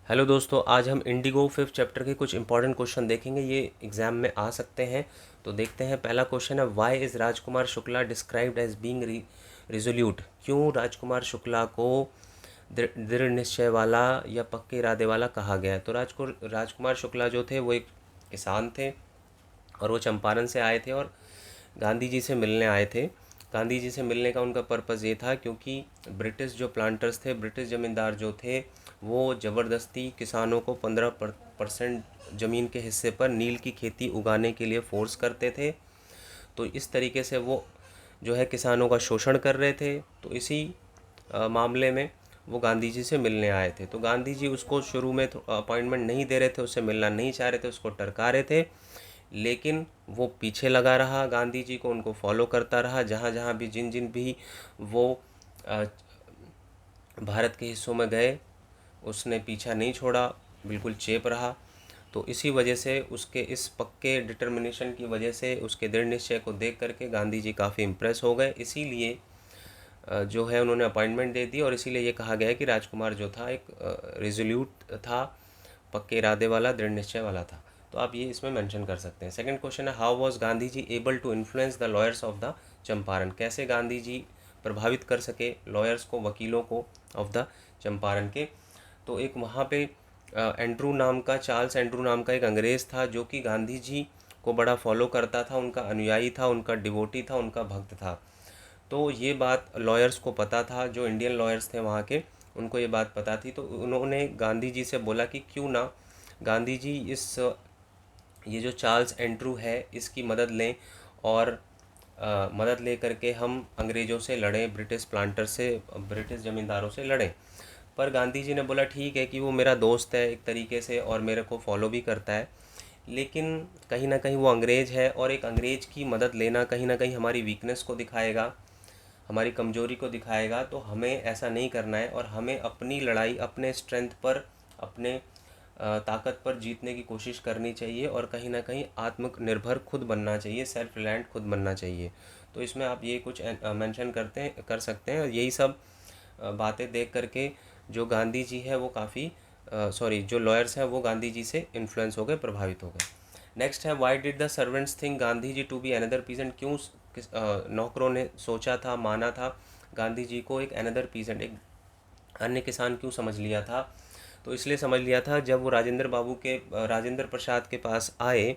Hello दोस्तों, आज हम इंडिगो फिफ्थ चैप्टर के कुछ इंपॉर्टेंट क्वेश्चन देखेंगे। ये एग्जाम में आ सकते हैं, तो देखते हैं। पहला क्वेश्चन है, why is Rajkumar Shukla described as being resolute. क्यों राजकुमार शुक्ला को दृढ़ निश्चय वाला या पक्के इरादे वाला कहा गया है। तो राजकुमार शुक्ला जो थे वो एक किसान थे और वो चंपारण से आए थे और गांधी जी से मिलने आए थे। गांधी जी से मिलने का उनका पर्पज़ ये था क्योंकि ब्रिटिश जो प्लांटर्स थे, ब्रिटिश ज़मींदार जो थे, वो ज़बरदस्ती किसानों को 15% ज़मीन के हिस्से पर नील की खेती उगाने के लिए फ़ोर्स करते थे। तो इस तरीके से वो जो है किसानों का शोषण कर रहे थे। तो इसी मामले में वो गांधी जी से मिलने आए थे। तो गांधी जी उसको शुरू में अपॉइंटमेंट नहीं दे रहे थे, उससे मिलना नहीं चाह रहे थे, उसको टरका रहे थे। लेकिन वो पीछे लगा रहा गांधी जी को, उनको फॉलो करता रहा। जहाँ जहाँ भी जिन जिन भी वो अ, भारत के हिस्सों में गए, उसने पीछा नहीं छोड़ा, बिल्कुल चेप रहा। तो इसी वजह से, उसके इस पक्के डिटर्मिनेशन की वजह से, उसके दृढ़ निश्चय को देख करके गांधी जी काफ़ी इम्प्रेस हो गए। इसीलिए जो है उन्होंने अपॉइंटमेंट दे दी और इसीलिए ये कहा गया है कि राजकुमार जो था एक रिजोल्यूट था, पक्के इरादे वाला, दृढ़ निश्चय वाला था। तो आप ये इसमें मेंशन कर सकते हैं। सेकंड क्वेश्चन है, how was Gandhi ji able to influence the lawyers of the Champaran. कैसे गांधी जी प्रभावित कर सके लॉयर्स को, वकीलों को ऑफ द चंपारण के। तो एक वहाँ पे एंड्रू नाम का, चार्ल्स एंड्रू नाम का एक अंग्रेज़ था जो कि गांधी जी को बड़ा फॉलो करता था, उनका अनुयायी था, उनका डिवोटी था, उनका भक्त था। तो ये बात लॉयर्स को पता था, जो इंडियन लॉयर्स थे वहाँ के, उनको ये बात पता थी। तो उन्होंने गांधी जी से बोला कि क्यों ना गांधी जी ये जो चार्ल्स एंड्रू है इसकी मदद लें और मदद ले करके हम अंग्रेज़ों से लड़ें, ब्रिटिश प्लांटर से, ब्रिटिश ज़मींदारों से लड़ें। पर गांधी जी ने बोला ठीक है कि वो मेरा दोस्त है एक तरीके से और मेरे को फॉलो भी करता है, लेकिन कहीं ना कहीं वो अंग्रेज़ है और एक अंग्रेज़ की मदद लेना कहीं ना कहीं हमारी वीकनेस को दिखाएगा, हमारी कमजोरी को दिखाएगा। तो हमें ऐसा नहीं करना है और हमें अपनी लड़ाई अपने स्ट्रेंथ पर, अपने ताकत पर जीतने की कोशिश करनी चाहिए और कहीं ना कहीं आत्मनिर्भर खुद बनना चाहिए, सेल्फ रिलायंट खुद बनना चाहिए। तो इसमें आप ये कुछ मेंशन कर सकते हैं। और यही सब बातें देख करके जो गांधी जी है वो काफ़ी जो लॉयर्स हैं वो गांधी जी से इन्फ्लुएंस हो गए, प्रभावित हो गए। नेक्स्ट है, why did the servants think Gandhi ji to be another peasant. क्यों नौकरों ने सोचा था, माना था गांधी जी को एक अनदर पीजेंट, एक अन्य किसान क्यों समझ लिया था। तो इसलिए समझ लिया था, जब वो राजेंद्र प्रसाद के पास आए,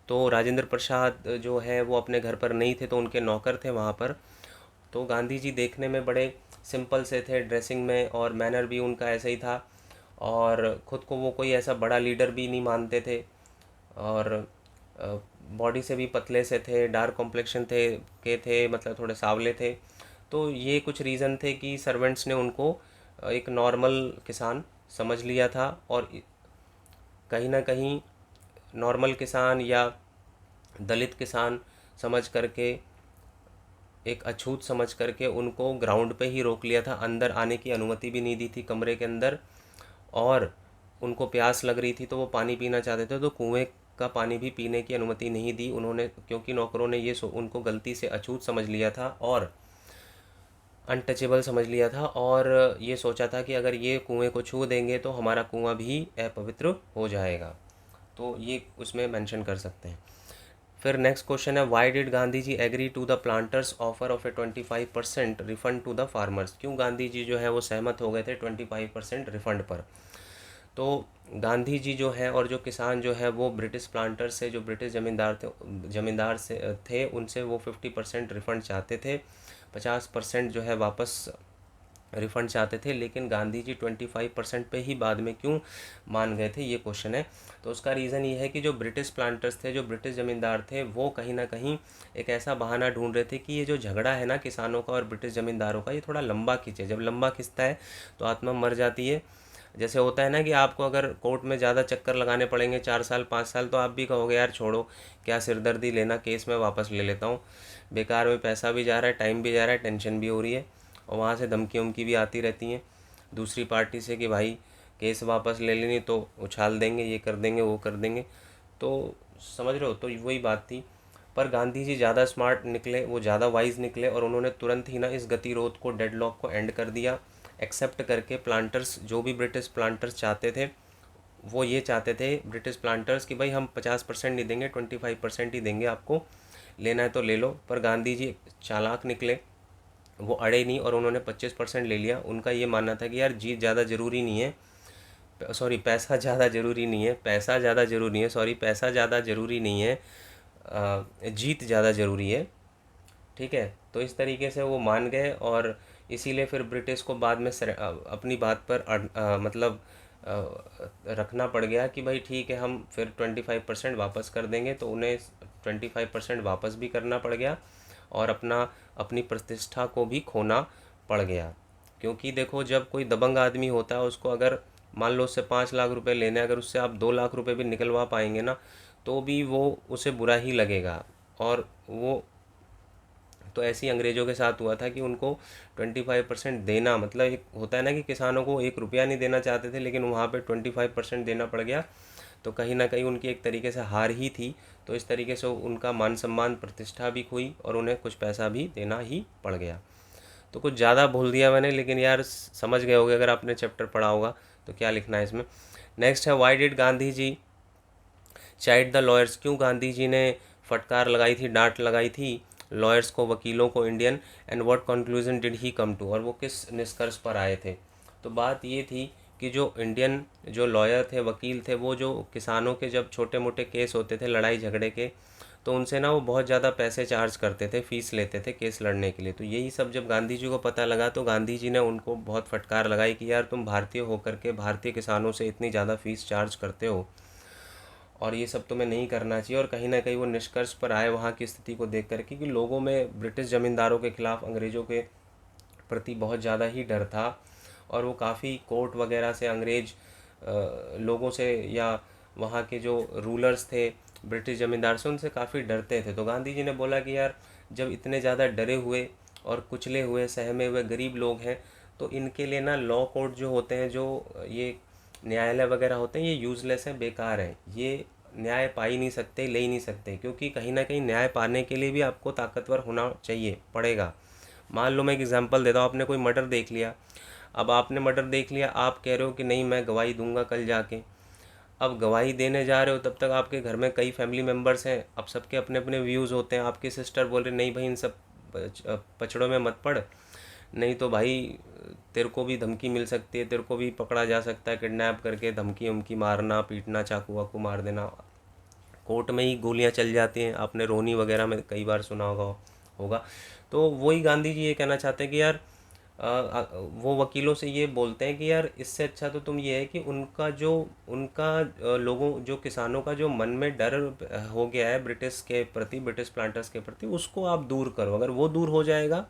तो राजेंद्र प्रसाद जो है वो अपने घर पर नहीं थे, तो उनके नौकर थे वहाँ पर। तो गांधी जी देखने में बड़े सिंपल से थे, ड्रेसिंग में और मैनर भी उनका ऐसा ही था और ख़ुद को वो कोई ऐसा बड़ा लीडर भी नहीं मानते थे और बॉडी से भी पतले से थे, डार्क कॉम्प्लेक्शन थे, मतलब थोड़े सावले थे। तो ये कुछ रीज़न थे कि सर्वेंट्स ने उनको एक नॉर्मल किसान समझ लिया था और कहीं ना कहीं नॉर्मल किसान या दलित किसान समझ करके, एक अछूत समझ करके उनको ग्राउंड पे ही रोक लिया था, अंदर आने की अनुमति भी नहीं दी थी कमरे के अंदर। और उनको प्यास लग रही थी तो वो पानी पीना चाहते थे तो कुएं का पानी भी पीने की अनुमति नहीं दी उन्होंने, क्योंकि नौकरों ने उनको गलती से अछूत समझ लिया था और अनटचेबल समझ लिया था और ये सोचा था कि अगर ये कुएं को छू देंगे तो हमारा कुआं भी अपवित्र हो जाएगा। तो ये उसमें मेंशन कर सकते हैं। फिर नेक्स्ट क्वेश्चन है, why did Gandhi ji agree to the planters offer of a 25% refund to the farmers. क्यों गांधी जी जो है वो सहमत हो गए थे 25% रिफंड पर। तो गांधी जी जो है और जो किसान जो है वो ब्रिटिश प्लांटर से, जो ब्रिटिश ज़मींदार से थे, उनसे वो 50% रिफ़ंड चाहते थे, 50% जो है वापस रिफ़ंड चाहते थे। लेकिन गांधी जी 25% पे ही बाद में क्यों मान गए थे, ये क्वेश्चन है। तो उसका रीज़न ये है कि जो ब्रिटिश प्लांटर्स थे, जो ब्रिटिश ज़मींदार थे, वो कहीं ना कहीं एक ऐसा बहाना ढूंढ रहे थे कि ये जो झगड़ा है ना किसानों का और ब्रिटिश ज़मींदारों का, ये थोड़ा लंबा खींचे। जब लंबा खिंचता है तो आत्मा मर जाती है। जैसे होता है ना कि आपको अगर कोर्ट में ज़्यादा चक्कर लगाने पड़ेंगे, 4 साल 5 साल, तो आप भी कहोगे यार छोड़ो, क्या सिरदर्दी लेना, केस में वापस ले लेता हूँ, बेकार में पैसा भी जा रहा है, टाइम भी जा रहा है, टेंशन भी हो रही है। और वहाँ से धमकी उमकी भी आती रहती हैं दूसरी पार्टी से कि भाई केस वापस ले लेनी तो उछाल देंगे, ये कर देंगे, वो कर देंगे। तो समझ रहे हो, तो वही बात थी। पर गांधी जी ज़्यादा स्मार्ट निकले, वो ज़्यादा वाइज निकले और उन्होंने तुरंत ही ना इस गतिरोध को, डेडलॉक को एंड कर दिया, एक्सेप्ट करके प्लांटर्स, जो भी ब्रिटिश प्लांटर्स चाहते थे वो ये चाहते थे ब्रिटिश प्लांटर्स कि भाई हम 50% नहीं देंगे, 25% ही देंगे, आपको लेना है तो ले लो। पर गांधी जी चालाक निकले, वो अड़े नहीं और उन्होंने 25% ले लिया। उनका ये मानना था कि यार जीत ज़्यादा ज़रूरी नहीं है, सॉरी पैसा ज़्यादा ज़रूरी नहीं है, पैसा ज़्यादा ज़रूरी नहीं है, सॉरी पैसा ज़्यादा ज़रूरी नहीं है, जीत ज़्यादा ज़रूरी है। ठीक है, तो इस तरीके से वो मान गए और इसीलिए फिर ब्रिटिश को बाद में अपनी बात पर मतलब रखना पड़ गया कि भाई ठीक है हम फिर 25% वापस कर देंगे। तो उन्हें 25% वापस भी करना पड़ गया और अपनी प्रतिष्ठा को भी खोना पड़ गया। क्योंकि देखो जब कोई दबंग आदमी होता है उसको अगर मान लो उससे 5 लाख रुपए लेने, अगर उससे आप 2 लाख रुपए भी निकलवा पाएंगे ना तो भी वो उसे बुरा ही लगेगा। और वो तो ऐसे ही अंग्रेज़ों के साथ हुआ था कि उनको 25% देना, मतलब एक होता है ना कि किसानों को 1 रुपया नहीं देना चाहते थे लेकिन वहाँ पे 25% देना पड़ गया। तो कहीं ना कहीं उनकी एक तरीके से हार ही थी। तो इस तरीके से उनका मान सम्मान प्रतिष्ठा भी खोई और उन्हें कुछ पैसा भी देना ही पड़ गया। तो कुछ ज़्यादा बोल दिया मैंने, लेकिन यार समझ गए होगे अगर आपने चैप्टर पढ़ा होगा तो क्या लिखना है इसमें। नेक्स्ट है why did Gandhi ji chide the lawyers, क्यों गांधी जी ने फटकार लगाई थी, डांट लगाई थी लॉयर्स को, वकीलों को, Indian, and what conclusion did he come to, और वो किस निष्कर्ष पर आए थे। तो बात ये थी कि जो इंडियन जो लॉयर थे, वकील थे, वो जो किसानों के जब छोटे मोटे केस होते थे लड़ाई झगड़े के, तो उनसे ना वो बहुत ज़्यादा पैसे चार्ज करते थे, फीस लेते थे केस लड़ने के लिए। तो यही सब जब गांधी जी को पता लगा तो गांधी जी ने उनको बहुत फटकार लगाई कि यार तुम भारतीय होकर के भारतीय किसानों से इतनी ज़्यादा फीस चार्ज करते हो और ये सब तुम्हें नहीं करना चाहिए। और कहीं ना कहीं वो निष्कर्ष पर आए वहाँ की स्थिति को देख करके कि लोगों में ब्रिटिश ज़मींदारों के खिलाफ़, अंग्रेज़ों के प्रति बहुत ज़्यादा ही डर था और वो काफ़ी कोर्ट वगैरह से, अंग्रेज़ लोगों से या वहाँ के जो रूलर्स थे ब्रिटिश ज़मींदार से, उनसे काफ़ी डरते थे। तो गांधी जी ने बोला कि यार जब इतने ज़्यादा डरे हुए और कुचले हुए सहमे हुए गरीब लोग हैं तो इनके लिए ना लॉ कोर्ट जो होते हैं, जो ये न्यायालय वगैरह होते हैं, ये यूज़लेस हैं, बेकार हैं, ये न्याय पा ही नहीं सकते, ले ही नहीं सकते। क्योंकि कहीं ना कहीं न्याय पाने के लिए भी आपको ताकतवर होना चाहिए, पड़ेगा। मान लो मैं एक एग्जांपल देता हूँ, आपने कोई मर्डर देख लिया, अब आपने मर्डर देख लिया, आप कह रहे हो कि नहीं मैं गवाही दूंगा कल जाके। अब गवाही देने जा रहे हो तब तक आपके घर में कई फैमिली मेम्बर्स हैं, अब सबके अपने अपने व्यूज़ होते हैं। आपकी सिस्टर बोल रही नहीं भाई इन सब पचड़ों में मत पड़, नहीं तो भाई तेरे को भी धमकी मिल सकती है, तेरे को भी पकड़ा जा सकता है, किडनैप करके धमकी उमकी मारना, पीटना, चाकू वाकू मार देना, कोर्ट में ही गोलियां चल जाती हैं। आपने रोनी वगैरह में कई बार सुना होगा। तो वही गांधी जी ये कहना चाहते हैं कि यार वो वकीलों से ये बोलते हैं कि यार इससे अच्छा तो तुम ये है कि लोगों जो किसानों का जो मन में डर हो गया है ब्रिटिश के प्रति, ब्रिटिश प्लांटर्स के प्रति, उसको आप दूर करो। अगर वो दूर हो जाएगा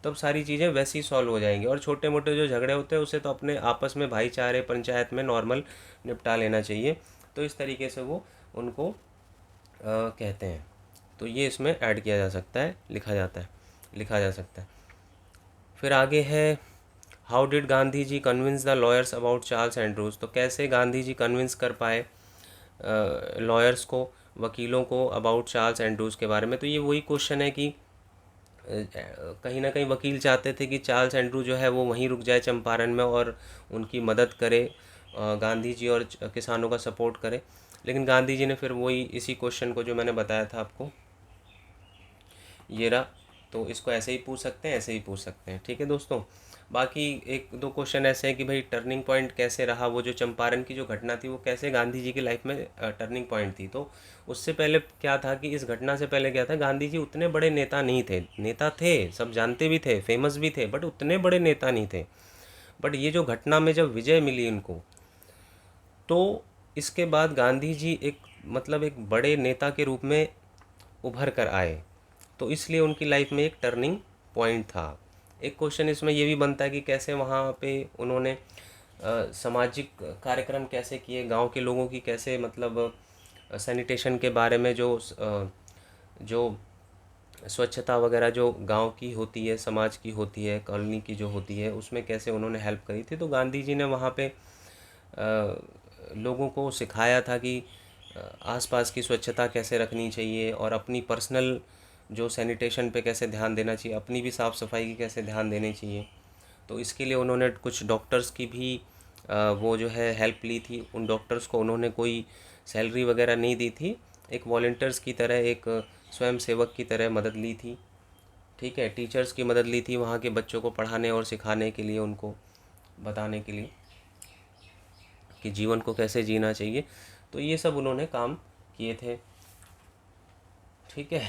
तब सारी चीज़ें वैसी सॉल्व हो जाएंगी। और छोटे मोटे जो झगड़े होते हैं उसे तो अपने आपस में भाईचारे पंचायत में नॉर्मल निपटा लेना चाहिए। तो इस तरीके से वो उनको कहते हैं। तो ये इसमें ऐड किया जा सकता है, लिखा जा सकता है। फिर आगे है how did Gandhi ji convince the lawyers about Charles Andrews, तो कैसे गांधी जी कन्विंस कर पाए लॉयर्स को, वकीलों को, अबाउट चार्ल्स एंड्रूज के बारे में। तो ये वही क्वेश्चन है कि कहीं ना कहीं वकील चाहते थे कि चार्ल्स एंड्रू जो है वो वहीं रुक जाए चंपारण में और उनकी मदद करे, गांधी जी और किसानों का सपोर्ट करे। लेकिन गांधी जी ने फिर वही इसी क्वेश्चन को जो मैंने बताया था आपको, ये रहा, तो इसको ऐसे ही पूछ सकते हैं, ऐसे ही पूछ सकते हैं। ठीक है दोस्तों, बाकी एक दो क्वेश्चन ऐसे हैं कि भाई टर्निंग पॉइंट कैसे रहा, वो जो चंपारण की जो घटना थी वो कैसे गांधी जी की लाइफ में टर्निंग पॉइंट थी। तो उससे पहले क्या था कि इस घटना से पहले क्या था, गांधी जी उतने बड़े नेता नहीं थे, नेता थे सब जानते भी थे, फेमस भी थे, बट उतने बड़े नेता नहीं थे। बट ये जो घटना में जब विजय मिली इनको, तो इसके बाद गांधी जी एक मतलब एक बड़े नेता के रूप में उभर कर आए। तो इसलिए उनकी लाइफ में एक टर्निंग पॉइंट था। एक क्वेश्चन इसमें ये भी बनता है कि कैसे वहाँ पे उन्होंने सामाजिक कार्यक्रम कैसे किए, गांव के लोगों की कैसे, मतलब सैनिटेशन के बारे में जो स्वच्छता वगैरह जो गांव की होती है, समाज की होती है, कॉलोनी की जो होती है, उसमें कैसे उन्होंने हेल्प करी थी। तो गांधी जी ने वहाँ पे लोगों को सिखाया था कि आसपास की स्वच्छता कैसे रखनी चाहिए और अपनी पर्सनल जो सैनिटेशन पे कैसे ध्यान देना चाहिए, अपनी भी साफ़ सफाई की कैसे ध्यान देनी चाहिए। तो इसके लिए उन्होंने कुछ डॉक्टर्स की भी वो जो है हेल्प ली थी उन डॉक्टर्स को, उन्होंने कोई सैलरी वगैरह नहीं दी थी, एक वॉलंटियर्स की तरह, एक स्वयं सेवक की तरह मदद ली थी। ठीक है, टीचर्स की मदद ली थी वहाँ के बच्चों को पढ़ाने और सिखाने के लिए, उनको बताने के लिए कि जीवन को कैसे जीना चाहिए। तो ये सब उन्होंने काम किए थे। ठीक है,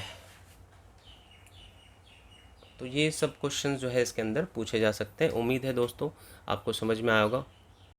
तो ये सब क्वेश्चन जो है इसके अंदर पूछे जा सकते हैं। उम्मीद है दोस्तों आपको समझ में आया होगा।